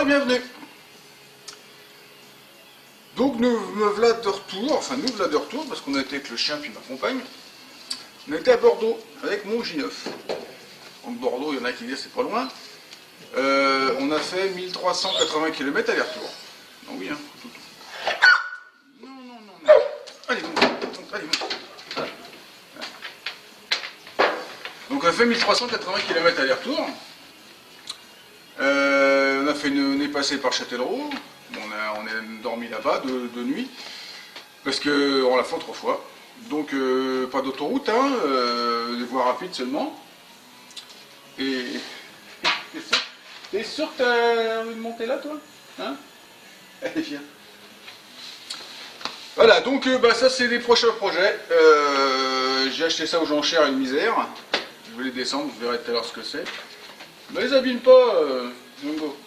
bienvenue. Donc nous me voilà de retour, parce qu'on a été avec le chien qui m'accompagne. On était à Bordeaux avec mon J9. Donc Bordeaux, il y en a qui disent c'est pas loin. On a fait 1380 km aller-retour. Non oui, hein. Non. Allez, monte. Voilà. Donc on a fait 1380 km aller-retour. On est passé par Châtellerault. On est dormi là-bas de nuit. Parce qu'on l'a fait 3 fois. Donc pas d'autoroute, hein, des voies rapides seulement. Et t'es sûr que t'as envie de monter là, toi, hein? Allez, viens. Voilà, donc ça c'est les prochains projets. J'ai acheté ça aux enchères, une misère. Je vais les descendre, vous verrez tout à l'heure ce que c'est. Mais les abîme pas, Jungo.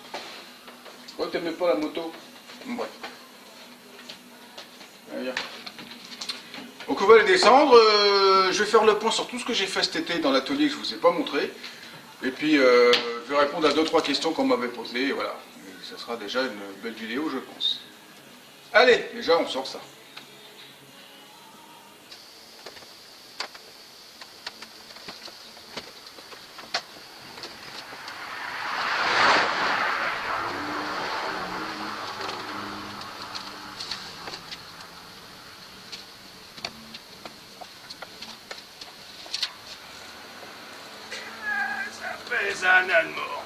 Pourquoi t'aimais pas la moto? Bon, bref. Allez, viens. Donc on va les descendre. Je vais faire le point sur tout ce que j'ai fait cet été dans l'atelier que je vous ai pas montré. Et puis je vais répondre à 2-3 questions qu'on m'avait posées. Et voilà. Et ça sera déjà une belle vidéo, je pense. Allez, déjà on sort ça. C'est un âne mort.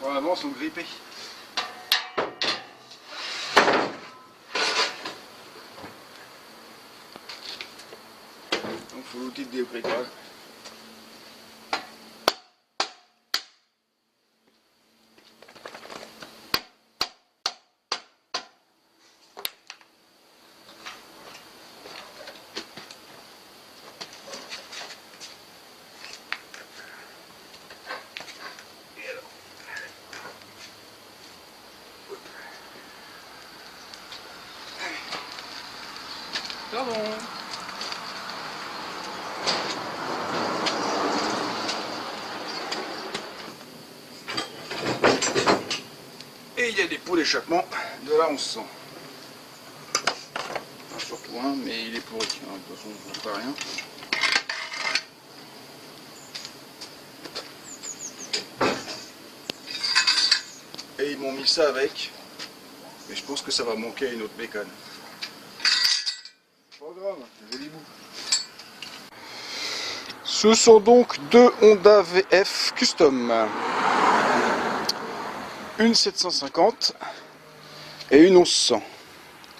Vraiment, sont grippés. Donc, il faut l'outil de débriquage. Pardon. Et il y a des pots d'échappement de la 1100. Enfin, surtout un, mais il est pourri. Hein, de toute façon, je ne fais rien. Et ils m'ont mis ça avec. Mais je pense que ça va manquer à une autre bécane. Pas grave, joli bout. Ce sont donc deux Honda VF Custom. Une 750 et une 1100.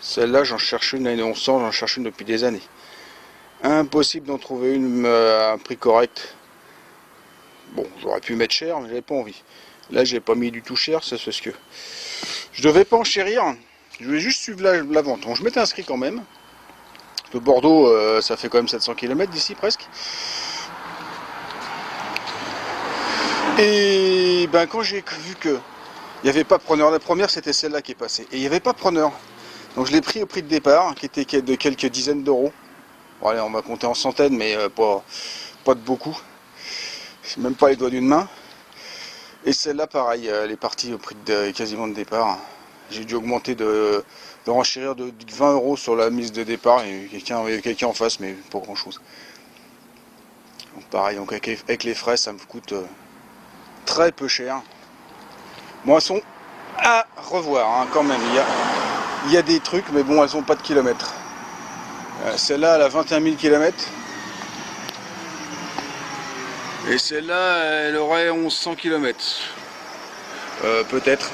Celle-là, j'en cherche une, une 1100, j'en cherche une depuis des années. Impossible d'en trouver une à un prix correct. Bon, j'aurais pu mettre cher, mais j'avais pas envie. Là, j'ai pas mis du tout cher, c'est ce que je devais pas enchérir. Je voulais juste suivre la vente. Donc, je m'étais inscrit quand même. De Bordeaux, ça fait quand même 700 km d'ici presque. Et ben quand j'ai vu que il n'y avait pas preneur, la première c'était celle-là qui est passée. Et il n'y avait pas preneur. Donc je l'ai pris au prix de départ, qui était de quelques dizaines d'euros. Bon allez, on va compter en centaines, mais pas de beaucoup. Même pas les doigts d'une main. Et celle-là pareil, elle est partie au prix de quasiment de départ. J'ai dû augmenter de renchérir de 20 euros sur la mise de départ. Il y avait quelqu'un en face, mais pas grand chose. Donc pareil, donc avec les frais, ça me coûte très peu cher. Bon, elles sont à revoir hein, quand même. Il y a des trucs, mais bon, elles n'ont pas de kilomètres. Celle-là, elle a 21 000 km. Et celle-là, elle aurait 1100 km. Peut-être.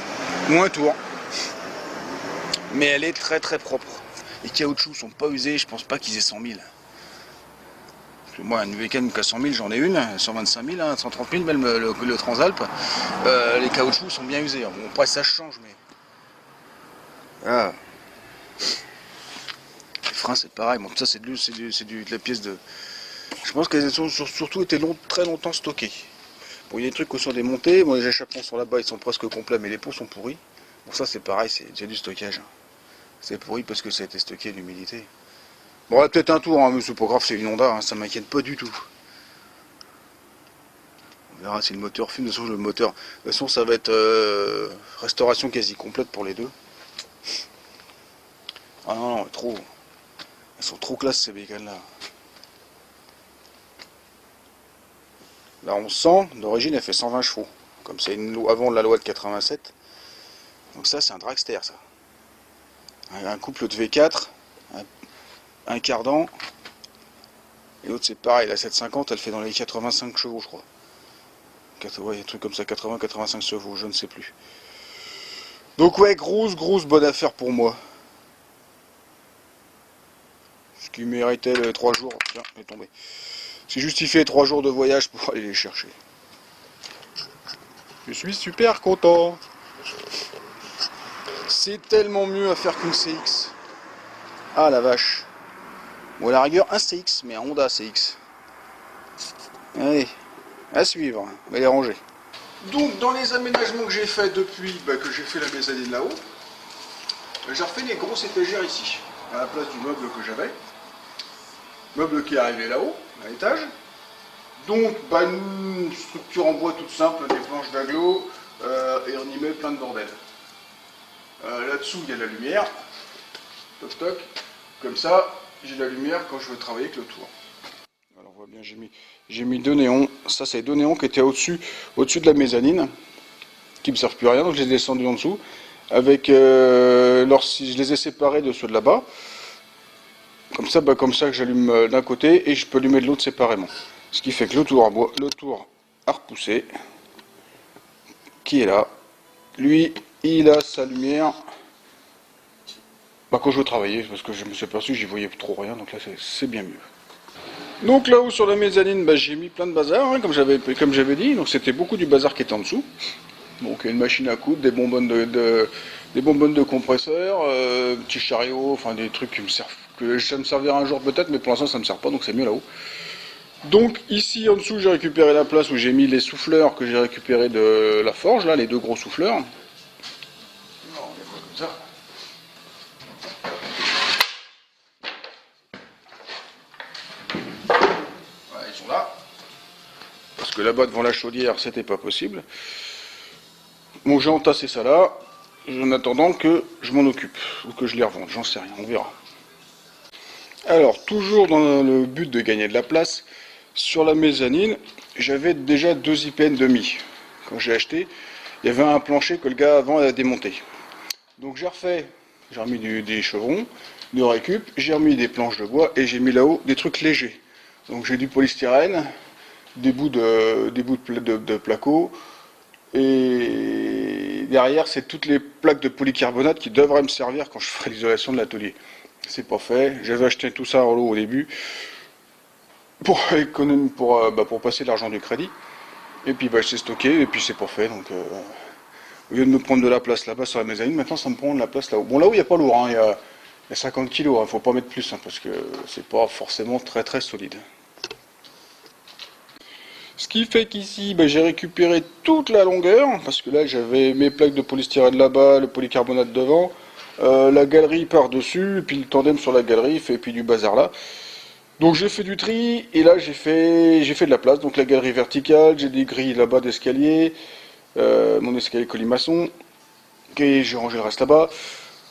Moins tour. Mais elle est très très propre. Les caoutchoucs sont pas usés, je pense pas qu'ils aient 100 000. Parce que moi, une week-end qu'à 100 000, j'en ai une, 125 000, hein, 130 000, même le Transalp. Les caoutchoucs sont bien usés. Bon, après, ça change, mais... Ah. Les freins, c'est pareil. Bon, ça, c'est de la pièce de... Je pense qu'elles ont surtout été très longtemps stockées. Bon, il y a des trucs qui sont démontés. Bon, les échappements sur là-bas, ils sont presque complets, mais les pots sont pourris. Bon, ça, c'est pareil, c'est du stockage. C'est pourri parce que ça a été stocké à l'humidité. Bon, là, peut-être un tour, hein, mais c'est pas grave, c'est une Honda, hein, ça m'inquiète pas du tout. On verra si le moteur fume. De toute façon, le moteur, de toute façon, ça va être restauration quasi complète pour les deux. Ah non, non, trop. Elles sont trop classe ces bécanes là. Là, on sent, d'origine, elle fait 120 chevaux. Comme c'est avant la loi de 87. Donc ça, c'est un dragster, ça. Un couple de V4, un cardan. Et l'autre, c'est pareil, la 750, elle fait dans les 85 chevaux, je crois. Ouais, un truc comme ça, 80-85 chevaux, je ne sais plus. Donc ouais, grosse bonne affaire pour moi. Ce qui méritait les 3 jours. Tiens, elle est tombée. C'est justifié 3 jours de voyage pour aller les chercher. Je suis super content. C'est tellement mieux à faire qu'une CX. Ah la vache. Bon, à la rigueur, un CX, mais un Honda CX. Allez, à suivre. On va les ranger. Donc, dans les aménagements que j'ai fait depuis que j'ai fait la mezzanine là-haut, j'ai refait les grosses étagères ici, à la place du meuble que j'avais. Meuble qui est arrivé là-haut, à l'étage. Donc, une structure en bois toute simple, des planches d'agglo, et on y met plein de bordel. Là-dessous, il y a de la lumière. Toc toc. Comme ça, j'ai de la lumière quand je veux travailler avec le tour. Alors, on voit bien, j'ai mis 2 néons. Ça, c'est 2 néons qui étaient au-dessus de la mezzanine, qui ne me servent plus à rien, donc je les ai descendus en dessous. Avec, je les ai séparés de ceux de là-bas. Comme ça que j'allume d'un côté et je peux allumer de l'autre séparément. Ce qui fait que le tour a repoussé, qui est là. Lui, il a sa lumière. Quand je veux travailler, parce que je me suis aperçu que j'y voyais trop rien, donc là c'est bien mieux. Donc là-haut sur la mezzanine, j'ai mis plein de bazar, hein, comme j'avais dit, donc c'était beaucoup du bazar qui était en dessous. Donc une machine à coudre, des bonbonnes de compresseurs, petits chariots, enfin des trucs qui me servent, que ça me servira un jour peut-être, mais pour l'instant ça me sert pas, donc c'est mieux là-haut. Donc ici en dessous j'ai récupéré la place où j'ai mis les souffleurs que j'ai récupérés de la forge, là, les 2 gros souffleurs. Non, on les voit comme ça. Voilà, ils sont là. Parce que là-bas devant la chaudière c'était pas possible. Bon, j'ai entassé ça là, en attendant que je m'en occupe, ou que je les revende, j'en sais rien, on verra. Alors, toujours dans le but de gagner de la place, sur la mezzanine, j'avais déjà 2 IPN demi. Quand j'ai acheté, il y avait un plancher que le gars avant a démonté. Donc j'ai remis des chevrons, de récup, j'ai remis des planches de bois et j'ai mis là-haut des trucs légers. Donc j'ai du polystyrène, des bouts de placo, et derrière c'est toutes les plaques de polycarbonate qui devraient me servir quand je ferai l'isolation de l'atelier. C'est pas fait, j'avais acheté tout ça en lot au début pour passer l'argent du crédit, et puis je sais stocké, et puis c'est pas fait, donc au lieu de me prendre de la place là-bas sur la mezzanine, maintenant ça me prend de la place là-haut. Bon, là-haut il n'y a pas lourd, hein, il y a 50 kg, il ne faut pas mettre plus, hein, parce que c'est pas forcément très solide. Ce qui fait qu'ici, j'ai récupéré toute la longueur, parce que là j'avais mes plaques de polystyrène là-bas, le polycarbonate devant, la galerie par-dessus, et puis le tandem sur la galerie, et puis du bazar là. Donc j'ai fait du tri, et là j'ai fait de la place, donc la galerie verticale, j'ai des grilles là-bas d'escalier, mon escalier colimaçon, et j'ai rangé le reste là-bas.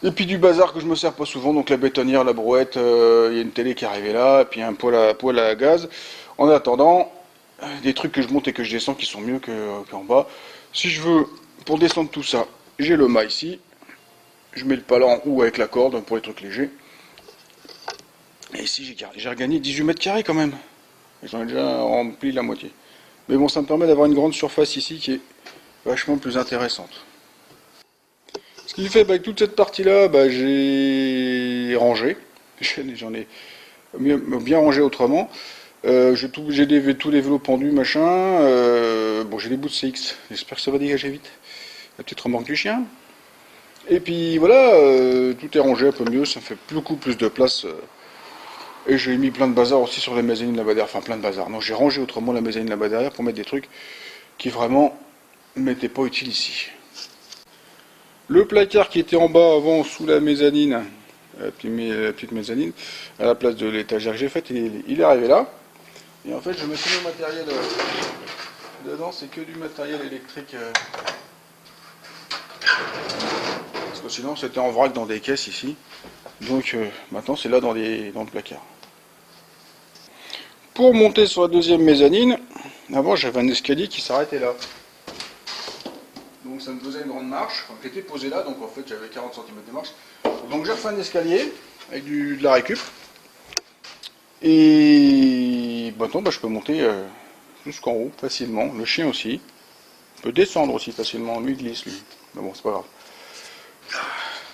Et puis du bazar que je me sers pas souvent, donc la bétonnière, la brouette, il y a une télé qui est arrivée là, et puis un poêle à gaz. En attendant, des trucs que je monte et que je descends qui sont mieux qu'en bas. Si je veux, pour descendre tout ça, j'ai le mât ici. Je mets le palan en haut avec la corde pour les trucs légers. Et ici, j'ai regagné 18 mètres carrés quand même. J'en ai déjà rempli la moitié. Mais bon, ça me permet d'avoir une grande surface ici qui est vachement plus intéressante. Ce qui fait que toute cette partie-là, j'ai rangé. J'en ai bien rangé autrement. Tous les vélos pendus, machin. Bon, j'ai des bouts de CX. J'espère que ça va dégager vite. La petite remorque du chien. Et puis voilà, tout est rangé un peu mieux. Ça me fait beaucoup plus de place. Et j'ai mis plein de bazar aussi sur la mezzanine là-bas derrière. Enfin, plein de bazar. Non, j'ai rangé autrement la mezzanine là-bas derrière pour mettre des trucs qui vraiment m'étaient pas utiles ici. Le placard qui était en bas avant, sous la mezzanine, la petite mezzanine, à la place de l'étagère que j'ai faite, il est arrivé là. Et en fait, je mets tout mon matériel dedans, c'est que du matériel électrique. Parce que sinon, c'était en vrac dans des caisses ici. Donc maintenant, c'est là dans le placard. Pour monter sur la deuxième mezzanine, avant j'avais un escalier qui s'arrêtait là. Donc ça me faisait une grande marche, enfin, qui était posée là, donc en fait j'avais 40 cm de marche. Donc j'ai refait un escalier avec de la récup. Et maintenant je peux monter jusqu'en haut facilement. Le chien aussi. Il peut descendre aussi facilement. Lui il glisse lui. Mais bon, c'est pas grave.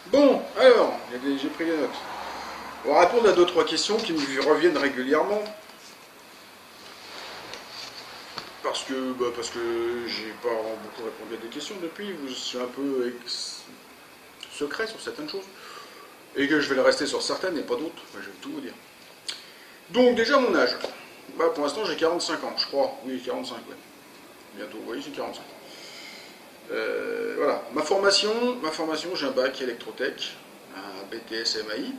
Bon, alors, j'ai pris les notes. On va répondre à 2-3 questions qui me reviennent régulièrement. Parce que j'ai pas beaucoup répondu à des questions depuis. Je suis un peu secret sur certaines choses. Et que je vais le rester sur certaines et pas d'autres. Je vais tout vous dire. Donc déjà mon âge. Bah, pour l'instant j'ai 45 ans, je crois. Oui, 45, ouais. Bientôt, oui, j'ai 45. Voilà. Ma formation, j'ai un bac électrotech, un BTS MAI.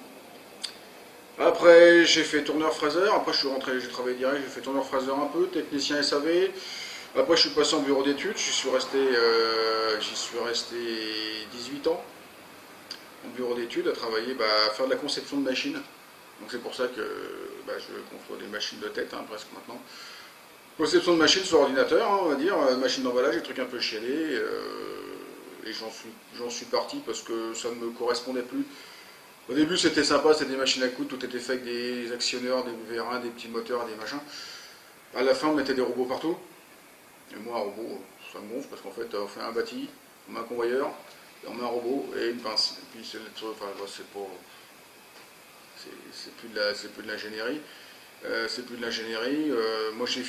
Après, j'ai fait tourneur-fraiseur. Après, je suis rentré, j'ai travaillé direct. J'ai fait tourneur-fraiseur un peu, technicien SAV. Après, je suis passé en bureau d'études. J'y suis resté 18 ans en bureau d'études à travailler, à faire de la conception de machines. Donc c'est pour ça que je conçois des machines de tête, hein, presque maintenant. Conception de machines sur ordinateur, hein, on va dire, machines d'emballage, des trucs un peu chialés. Et j'en suis parti parce que ça ne me correspondait plus. Au début c'était sympa, c'était des machines à coudre, tout était fait avec des actionneurs, des vérins, des petits moteurs, des machins. À la fin on mettait des robots partout. Et moi un robot, ça me gonfle parce qu'en fait on fait un bâti, on met un convoyeur, et on met un robot et une pince. Et puis c'est plus de l'ingénierie. C'est plus de l'ingénierie. Moi j'ai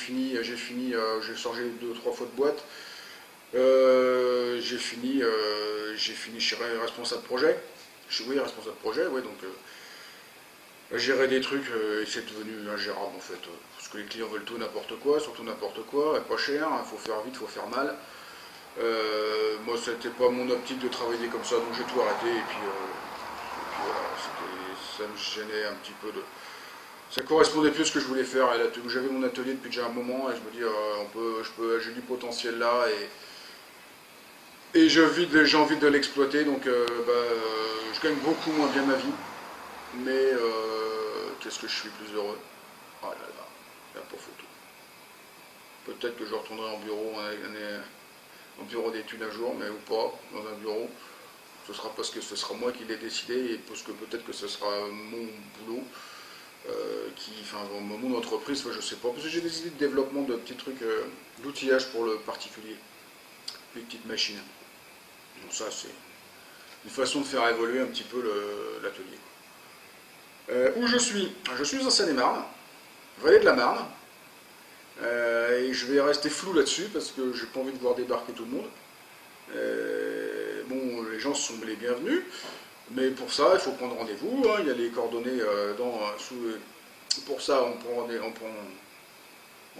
changé 2-3 fois de boîte. J'ai fini chez responsable projet. Oui, responsable projet, ouais, donc gérer des trucs, et c'est devenu ingérable en fait. Parce que les clients veulent tout n'importe quoi, surtout n'importe quoi, pas cher, il faut faire vite, il faut faire mal. Moi c'était pas mon optique de travailler comme ça, donc j'ai tout arrêté et puis voilà, ça me gênait un petit peu de. Ça correspondait plus à ce que je voulais faire. J'avais mon atelier depuis déjà un moment et je me dis j'ai du potentiel là et j'ai envie de l'exploiter, donc je gagne beaucoup moins bien ma vie. Mais qu'est-ce que je suis plus heureux. Ah là là, il n'y a pas photo. Peut-être que je retournerai en bureau d'études un jour, mais ou pas, dans un bureau. Ce sera parce que ce sera moi qui l'ai décidé et parce que peut-être que ce sera mon boulot. Mon entreprise, je sais pas, parce que j'ai des idées de développement de petits trucs d'outillage pour le particulier, des petites machines. Donc ça c'est une façon de faire évoluer un petit peu l'atelier. Où je suis? Je suis en Seine-et-Marne, vallée de la Marne, et je vais rester flou là-dessus parce que j'ai pas envie de voir débarquer tout le monde. Bon, les gens sont les bienvenus. Mais pour ça, il faut prendre rendez-vous, hein, il y a les coordonnées pour ça, on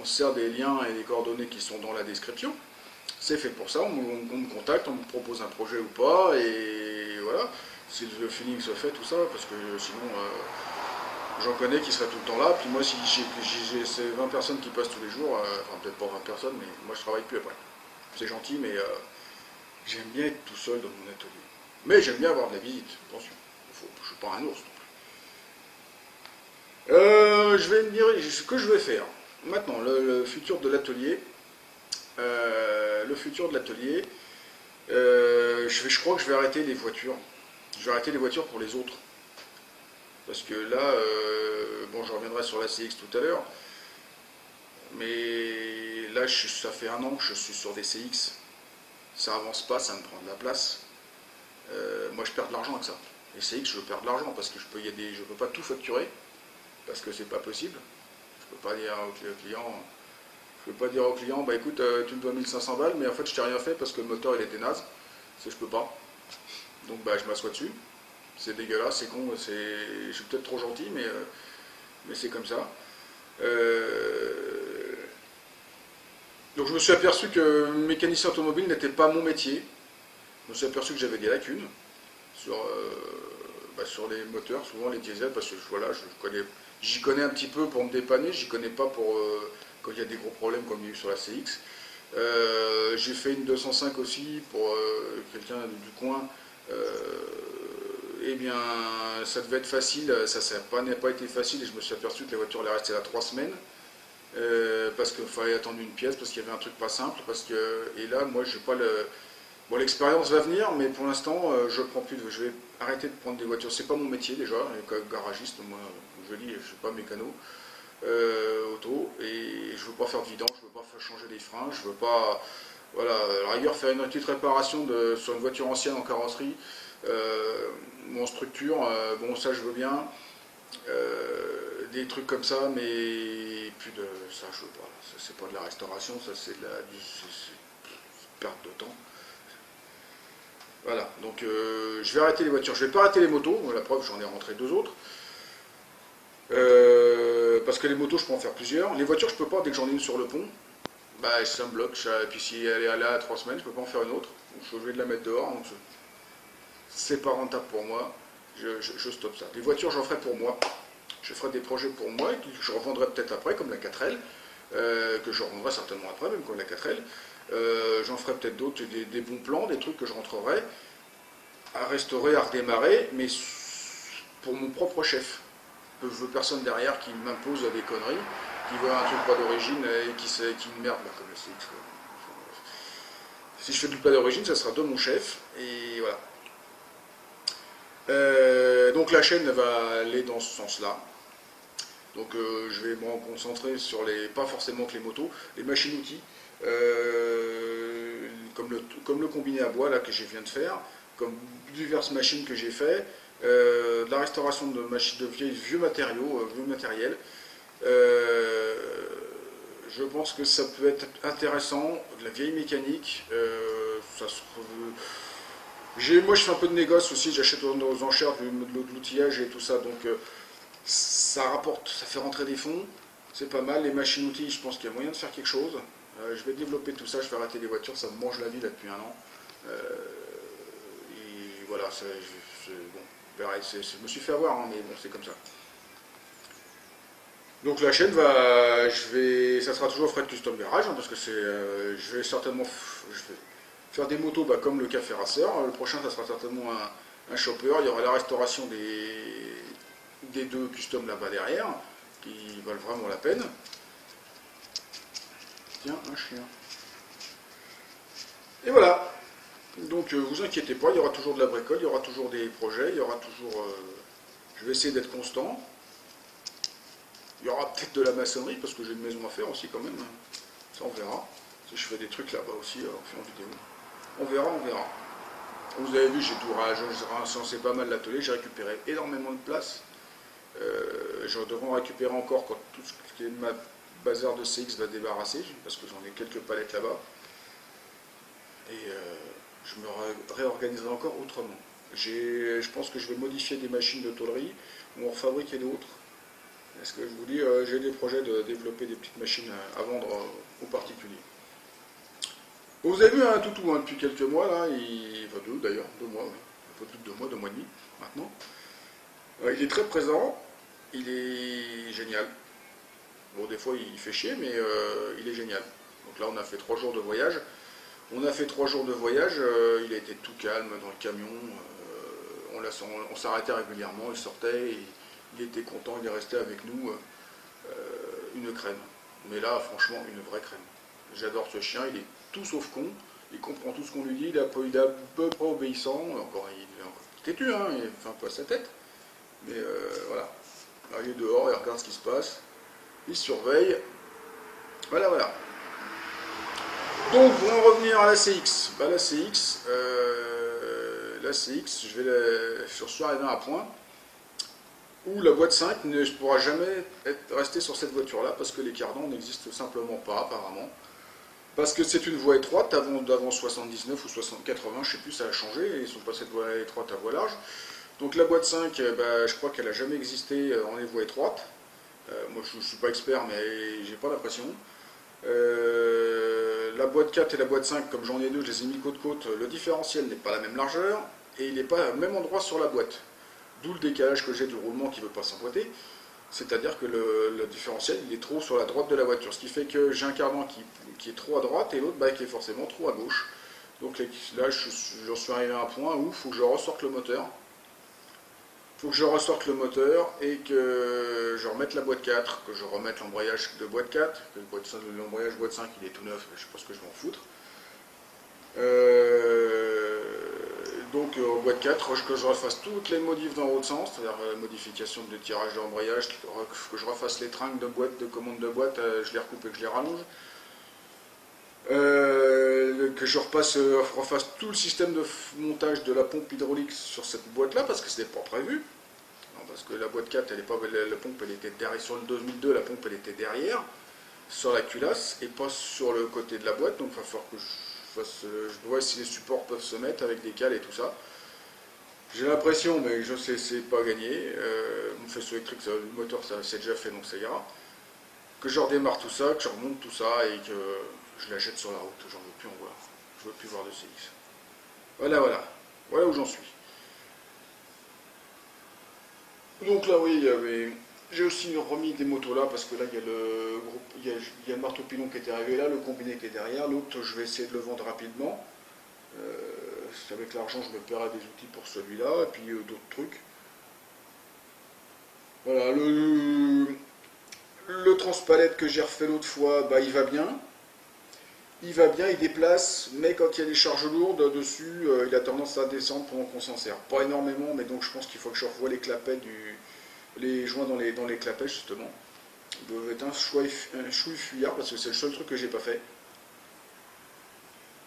se sert des liens et des coordonnées qui sont dans la description. C'est fait pour ça, on me contacte, on me propose un projet ou pas, et voilà, si le feeling se fait, tout ça, parce que sinon, j'en connais qui seraient tout le temps là, puis moi, si j'ai ces 20 personnes qui passent tous les jours, enfin peut-être pas 20 personnes, mais moi je travaille plus après. C'est gentil, mais j'aime bien être tout seul dans mon atelier. Mais j'aime bien avoir de la visite, attention, je ne suis pas un ours non plus. Je vais me dire ce que je vais faire. Maintenant, le futur de l'atelier. Je crois que je vais arrêter les voitures. Je vais arrêter les voitures pour les autres. Parce que là, je reviendrai sur la CX tout à l'heure. Mais là, ça fait un an que je suis sur des CX. Ça avance pas, ça me prend de la place. Moi je perds de l'argent avec ça. Les CX je perds de l'argent parce que je peux pas tout facturer, parce que c'est pas possible. Je peux pas dire au client, bah écoute, tu me dois 1500 balles, mais en fait je t'ai rien fait parce que le moteur il était naze. C'est je peux pas. Donc bah je m'assois dessus. C'est dégueulasse, c'est con, je suis peut-être trop gentil, mais c'est comme ça. Donc je me suis aperçu que mécanicien automobile n'était pas mon métier. Je me suis aperçu que j'avais des lacunes sur les moteurs, souvent les diesels, parce que voilà, j'y connais un petit peu pour me dépanner, j'y connais pas pour quand il y a des gros problèmes comme il y a eu sur la CX. J'ai fait une 205 aussi pour quelqu'un du coin. Eh bien, ça devait être facile, ça n'a pas été facile et je me suis aperçu que la voiture allait rester là 3 semaines. Parce qu'il fallait attendre une pièce, parce qu'il y avait un truc pas simple, et là, moi, j'ai pas le... Bon, l'expérience va venir, mais pour l'instant, je vais arrêter de prendre des voitures. C'est pas mon métier déjà, garagiste, moi, je dis, je suis pas mécano, auto, et je veux pas faire de vidange, je veux pas faire changer les freins, je veux pas, voilà, à la rigueur, faire une petite réparation sur une voiture ancienne en carrosserie, ou en structure, bon, ça, je veux bien. Des trucs comme ça, mais plus de ça, je veux pas. Ça, c'est pas de la restauration, ça, c'est perte de temps. Voilà, donc je vais arrêter les voitures. Je vais pas arrêter les motos, la preuve, j'en ai rentré 2 autres. Parce que les motos, je peux en faire plusieurs. Les voitures, je peux pas, dès que j'en ai une sur le pont, bah, ça me bloque. Et puis si elle est là à 3 semaines, je peux pas en faire une autre. Donc, je suis obligé de la mettre dehors. Donc c'est pas rentable pour moi. Je stoppe ça. Les voitures, j'en ferai pour moi. Je ferai des projets pour moi et que je revendrai peut-être après, comme la 4L, que je revendrai certainement après, même comme la 4L. J'en ferai peut-être d'autres, des bons plans, des trucs que je rentrerai à restaurer, à redémarrer, mais pour mon propre chef. Je veux personne derrière qui m'impose des conneries, qui veut un truc pas d'origine et qui me merde, là, comme le CX. Si je fais du plat d'origine, ça sera de mon chef, et voilà. Donc la chaîne va aller dans ce sens-là. Donc je vais me concentrer sur pas forcément que les motos, les machines-outils, comme le combiné à bois là que je viens de faire, comme diverses machines que j'ai fait, de la restauration de machines de vieux matériaux, vieux matériel. Je pense que ça peut être intéressant, de la vieille mécanique. Moi je fais un peu de négoce aussi, j'achète aux enchères de l'outillage et tout ça, donc ça rapporte, ça fait rentrer des fonds, c'est pas mal. Les machines-outils, je pense qu'il y a moyen de faire quelque chose. Je vais développer tout ça, je vais arrêter les voitures, ça me mange la vie là depuis 1 an. Et voilà, bon, je me suis fait avoir, hein, mais bon, c'est comme ça. Donc la chaîne ça sera toujours Fred Custom Garage, hein, parce que je vais faire des motos comme le Café Racer. Le prochain, ça sera certainement un chopper. Il y aura la restauration des 2 custom là-bas derrière, qui valent vraiment la peine. Tiens, un chien. Et voilà. Donc vous inquiétez pas, il y aura toujours de la bricole, il y aura toujours des projets, il y aura toujours... je vais essayer d'être constant. Il y aura peut-être de la maçonnerie, parce que j'ai une maison à faire aussi quand même. Ça, on verra. Si je fais des trucs là-bas aussi, on fait en vidéo. On verra, on verra. Vous avez vu, j'ai recensé pas mal l'atelier, j'ai récupéré énormément de place. Je devrais en récupérer encore quand tout ce qui est de ma bazar de CX va débarrasser, parce que j'en ai quelques palettes là-bas. Et je me réorganiserai encore autrement. Je pense que je vais modifier des machines de tôlerie, ou en fabriquer d'autres. Est-ce que je vous dis, j'ai des projets de développer des petites machines à vendre aux particuliers. Vous avez vu un toutou depuis quelques mois, là, enfin 2 d'ailleurs, 2 mois, oui. Un peu plus de 2 mois, 2 mois et demi, maintenant. Il est très présent, il est génial. Bon, des fois il fait chier, mais il est génial. Donc là, on a fait 3 jours de voyage. Il a été tout calme dans le camion. On s'arrêtait régulièrement, il sortait, il était content, il est resté avec nous. Une crème. Mais là, franchement, une vraie crème. J'adore ce chien, il est tout sauf con, il comprend tout ce qu'on lui dit, il est à peu près obéissant, il est encore têtu, hein, il fait un peu à sa tête, mais voilà. Alors, il est dehors, il regarde ce qui se passe, il surveille, voilà, voilà. Donc, pour en revenir à la CX, la CX, je suis arrivé à point. où la boîte 5 ne pourra jamais rester sur cette voiture-là parce que les cardans n'existent simplement pas apparemment. Parce que c'est une voie étroite, d'avant 79 ou 80, je ne sais plus, ça a changé, ils sont passés de voie étroite à voie large. Donc la boîte 5, je crois qu'elle n'a jamais existé en les voies étroites. Moi je ne suis pas expert, mais j'ai pas l'impression. La boîte 4 et la boîte 5, comme j'en ai deux, je les ai mis côte à côte, le différentiel n'est pas la même largeur, et il n'est pas au même endroit sur la boîte. D'où le décalage que j'ai du roulement qui ne veut pas s'emboîter. C'est-à-dire que le différentiel, il est trop sur la droite de la voiture. Ce qui fait que j'ai un cardan qui est trop à droite et l'autre qui est forcément trop à gauche. Donc là, j'en suis arrivé à un point où il faut que je ressorte le moteur. Il faut que je ressorte le moteur et que je remette la boîte 4, que je remette l'embrayage de boîte 4, que l'embrayage boîte 5 il est tout neuf, je sais pas ce que je vais en foutre. Donc en boîte 4, que je refasse toutes les modifs dans l'autre sens, c'est-à-dire la modification de tirage d'embrayage, que je refasse les tringles de boîte, de commande de boîte, je les recoupe et que je les rallonge. Que je refasse tout le système de montage de la pompe hydraulique sur cette boîte-là, parce que ce n'est pas prévu. Non, parce que la boîte 4, la pompe elle était derrière, sur le 2002, la pompe elle était derrière, sur la culasse, et pas sur le côté de la boîte, donc il va falloir que je vois si les supports peuvent se mettre avec des cales et tout ça. J'ai l'impression, mais je sais, c'est pas gagné. Mon faisceau électrique, le moteur, ça c'est déjà fait, donc ça ira. Que je redémarre tout ça, que je remonte tout ça et que je la jette sur la route. J'en veux plus en voir. Je veux plus voir de CX. Voilà où j'en suis. Donc là, oui, j'ai aussi remis des motos là parce que là, il y a le groupe, il y a le marteau pilon qui était arrivé là, le combiné qui est derrière. L'autre, je vais essayer de le vendre rapidement. Avec l'argent, je me paierai des outils pour celui-là et puis d'autres trucs. Voilà, le transpalette que j'ai refait l'autre fois, il va bien. Il va bien, il déplace, mais quand il y a des charges lourdes dessus, il a tendance à descendre pendant qu'on s'en sert. Pas énormément, mais donc je pense qu'il faut que je revoie les clapets, les joints dans les clapets justement. Ils doivent être un chouille fuyard parce que c'est le seul truc que j'ai pas fait.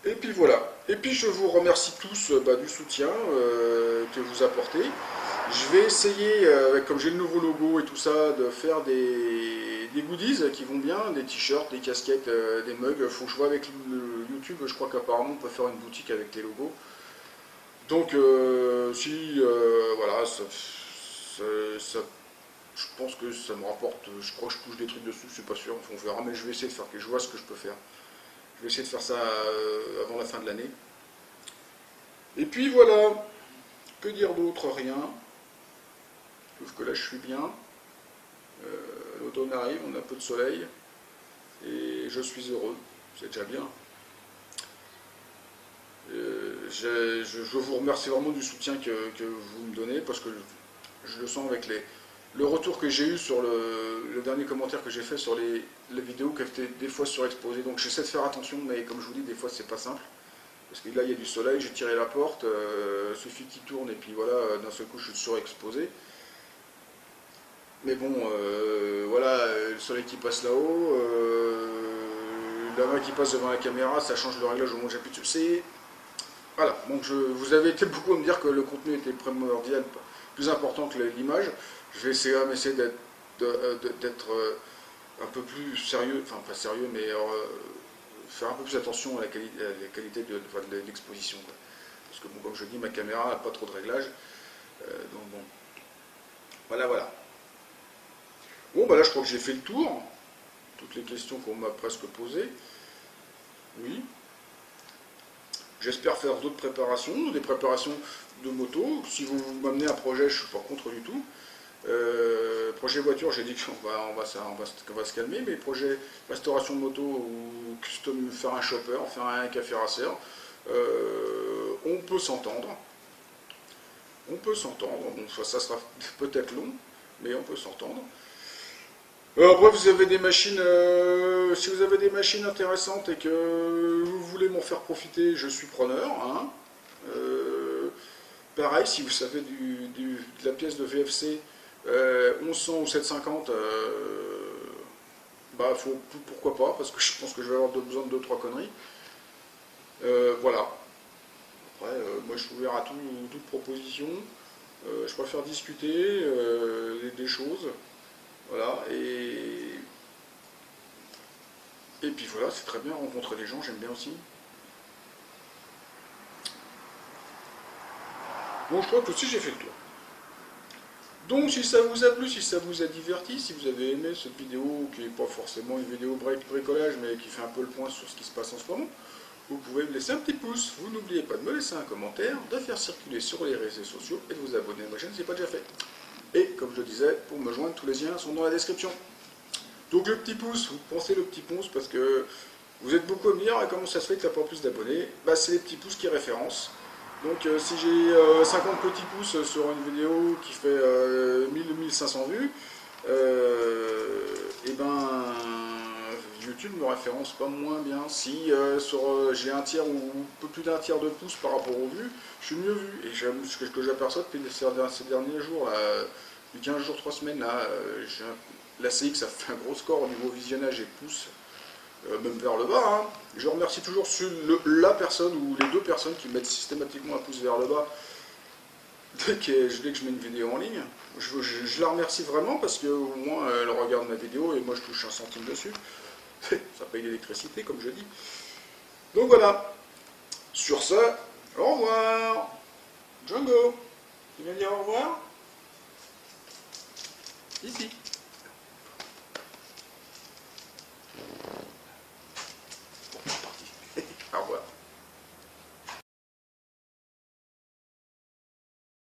Et puis voilà. Et puis je vous remercie tous du soutien que vous apportez. Je vais essayer, comme j'ai le nouveau logo et tout ça, de faire des goodies qui vont bien, des t-shirts, des casquettes, des mugs. Il faut que je vois avec le YouTube, je crois qu'apparemment on peut faire une boutique avec les logos. Donc voilà, je pense que ça me rapporte, je crois que je touche des trucs dessus, c'est pas sûr, on verra, mais je vais essayer de faire, je vois ce que je peux faire. Je vais essayer de faire ça avant la fin de l'année. Et puis voilà, que dire d'autre? Rien. Sauf que là je suis bien. L'automne arrive, on a un peu de soleil. Et je suis heureux. C'est déjà bien. Je vous remercie vraiment du soutien que vous me donnez parce que je le sens avec le retour que j'ai eu sur le dernier commentaire que j'ai fait sur les vidéos qui étaient des fois surexposées. Donc j'essaie de faire attention, mais comme je vous dis, des fois c'est pas simple. Parce que là il y a du soleil, j'ai tiré la porte, suffit qu'il tourne et puis voilà, d'un seul coup je suis surexposé. Mais bon, voilà, le soleil qui passe là-haut, la main qui passe devant la caméra, ça change le réglage au moment où j'appuie dessus. Voilà, donc vous avez été beaucoup à me dire que le contenu était primordial, plus important que l'image. Je vais essayer d'être un peu plus sérieux, enfin pas sérieux, mais faire un peu plus attention à la qualité de l'exposition. Parce que bon, comme je dis, ma caméra n'a pas trop de réglage. Donc bon, voilà. Bon, là je crois que j'ai fait le tour. Toutes les questions qu'on m'a presque posées. Oui. J'espère faire d'autres préparations, des préparations de moto. Si vous m'amenez un projet, je ne suis pas contre du tout. Projet voiture, j'ai dit qu'on va se calmer, mais projet restauration de moto ou custom, faire un chopper, faire un café racer, on peut s'entendre. On peut s'entendre. Bon, ça sera peut-être long, mais on peut s'entendre. Après, vous avez des machines, si vous avez des machines intéressantes et que vous voulez m'en faire profiter, je suis preneur. Hein. Pareil, si vous savez de la pièce de VFC 1100 ou 750, pourquoi pas, parce que je pense que je vais avoir besoin de 2-3 conneries. Voilà. Après, moi je suis ouvert à toute proposition. Je préfère discuter des choses. Voilà, et puis voilà, c'est très bien, rencontrer des gens, j'aime bien aussi. Bon, je crois que aussi j'ai fait le tour. Donc si ça vous a plu, si ça vous a diverti, si vous avez aimé cette vidéo, qui n'est pas forcément une vidéo bricolage, mais qui fait un peu le point sur ce qui se passe en ce moment, vous pouvez me laisser un petit pouce. Vous n'oubliez pas de me laisser un commentaire, de faire circuler sur les réseaux sociaux et de vous abonner à ma chaîne si ce n'est pas déjà fait. Et comme je le disais, pour me joindre, tous les liens sont dans la description. Donc le petit pouce, vous pensez le petit pouce parce que vous êtes beaucoup à me dire comment ça se fait que tu n'as pas plus d'abonnés. Bah, c'est les petits pouces qui référencent. Donc si j'ai 50 petits pouces sur une vidéo qui fait 1000-1500 vues, et ben YouTube me référence pas moins bien. Si j'ai un tiers ou un peu plus d'un tiers de pouce par rapport aux vues, je suis mieux vu. Et ce que j'aperçois depuis ces derniers jours, là, depuis 15 jours, 3 semaines, là, la CX ça fait un gros score au niveau visionnage et pouces. Même vers le bas. Hein. Je remercie toujours la personne ou les deux personnes qui mettent systématiquement un pouce vers le bas dès que je mets une vidéo en ligne. Je la remercie vraiment parce qu'au moins elle regarde ma vidéo et moi je touche 1 centime dessus. Ça paye l'électricité comme je dis. Donc voilà. Sur ce, au revoir. Django, tu viens dire au revoir? Ici.